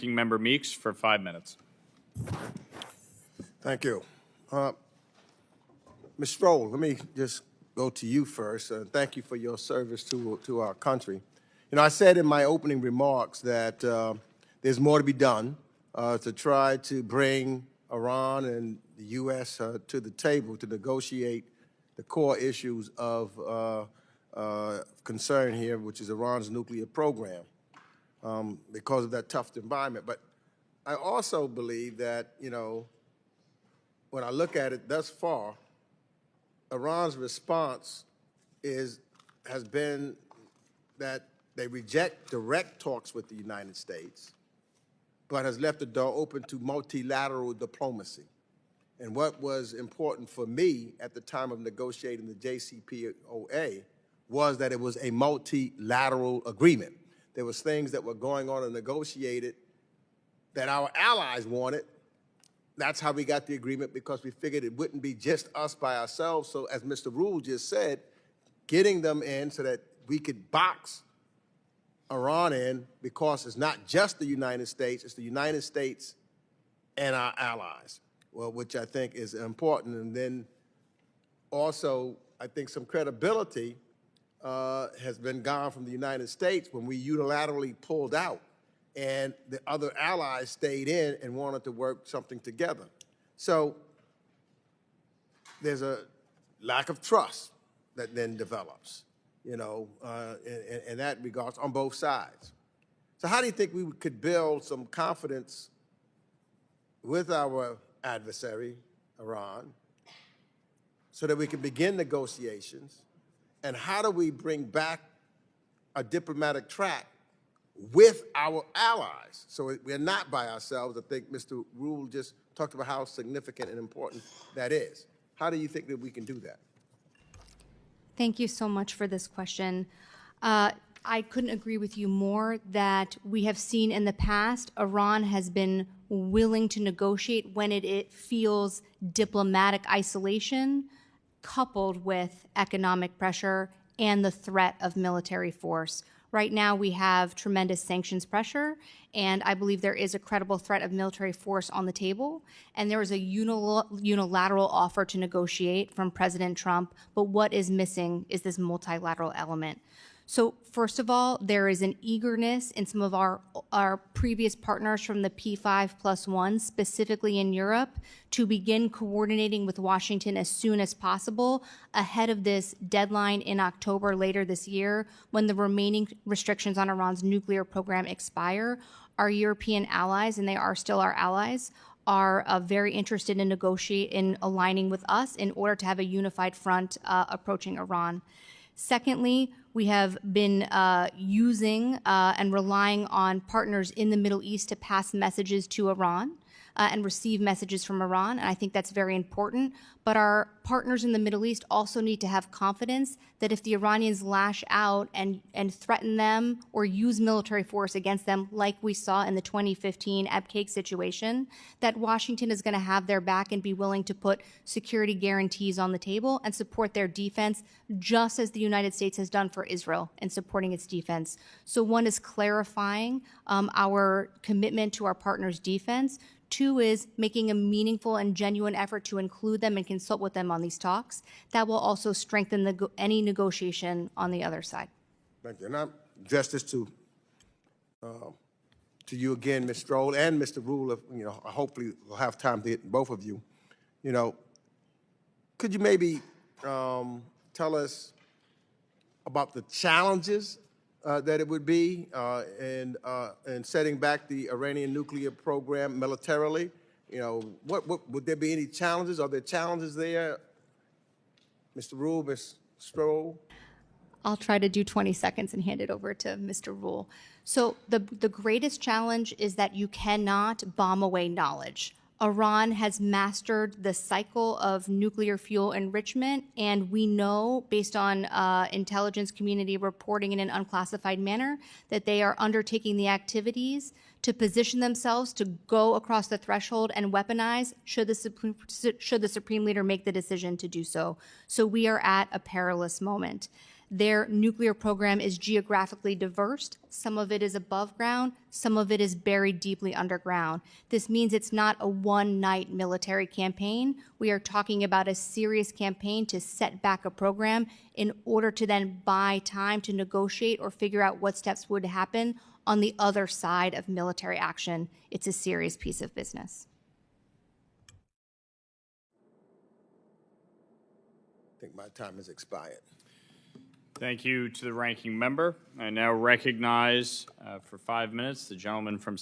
Ranking Member Meeks for 5 minutes. Thank you. Ms. Stroll, let me just go to you first. Thank you for your service to our country. You know, I said in my opening remarks that there's more to be done to try to bring Iran and the U.S. To the table to negotiate the core issues of concern here, which is Iran's nuclear program, because of that tough environment. But I also believe that, you know, when I look at it thus far, Iran's response has been that they reject direct talks with the United States, but has left the door open to multilateral diplomacy. And what was important for me at the time of negotiating the JCPOA was that it was a multilateral agreement. There was things that were going on and negotiated that our allies wanted. That's how we got the agreement, because we figured it wouldn't be just us by ourselves. So as Mr. Rule just said, getting them in so that we could box Iran in, because it's not just the United States, it's the United States and our allies, well, which I think is important. And then also, I think some credibility has been gone from the United States when we unilaterally pulled out and the other allies stayed in and wanted to work something together. So there's a lack of trust that then develops, you know, in that regards on both sides. So how do you think we could build some confidence with our adversary, Iran, so that we can begin negotiations? And how do we bring back a diplomatic track with our allies, so we're not by ourselves? I think Mr. Rule just talked about how significant and important that is. How do you think that we can do that? Thank you so much for this question. I couldn't agree with you more that we have seen in the past, Iran has been willing to negotiate when it feels diplomatic isolation coupled with economic pressure and the threat of military force. Right now, we have tremendous sanctions pressure, and I believe there is a credible threat of military force on the table, and there is a unilateral offer to negotiate from President Trump, but what is missing is this multilateral element. So first of all, there is an eagerness in some of our previous partners from the P5+1, specifically in Europe, to begin coordinating with Washington as soon as possible ahead of this deadline in October later this year, when the remaining restrictions on Iran's nuclear program expire. Our European allies, and they are still our allies, are very interested in aligning with us in order to have a unified front approaching Iran. Secondly, we have been using and relying on partners in the Middle East to pass messages to Iran and receive messages from Iran, and I think that's very important. But our partners in the Middle East also need to have confidence that if the Iranians lash out and threaten them or use military force against them, like we saw in the 2015 Abqaiq situation, that Washington is going to have their back and be willing to put security guarantees on the table and support their defense, just as the United States has done for Israel in supporting its defense. So one is clarifying our commitment to our partners' defense. Two is making a meaningful and genuine effort to include them and consult with them on these talks. That will also strengthen any negotiation on the other side. Thank you. And I address this to you again, Ms. Stroll, and Mr. Rule. You know, hopefully we'll have time to hit both of you. You know, could you maybe tell us about the challenges that it would be in setting back the Iranian nuclear program militarily? You know, what would there be any challenges? Are there challenges there? Mr. Rule, Ms. Stroll? I'll try to do 20 seconds and hand it over to Mr. Rule. So the greatest challenge is that you cannot bomb away knowledge. Iran has mastered the cycle of nuclear fuel enrichment, and we know, based on intelligence community reporting in an unclassified manner, that they are undertaking the activities to position themselves to go across the threshold and weaponize should the Supreme Leader make the decision to do so. So we are at a perilous moment. Their nuclear program is geographically diverse. Some of it is above ground, some of it is buried deeply underground. This means it's not a one-night military campaign. We are talking about a serious campaign to set back a program in order to then buy time to negotiate or figure out what steps would happen on the other side of military action. It's a serious piece of business. I think my time has expired. Thank you to the ranking member. I now recognize for 5 minutes the gentleman from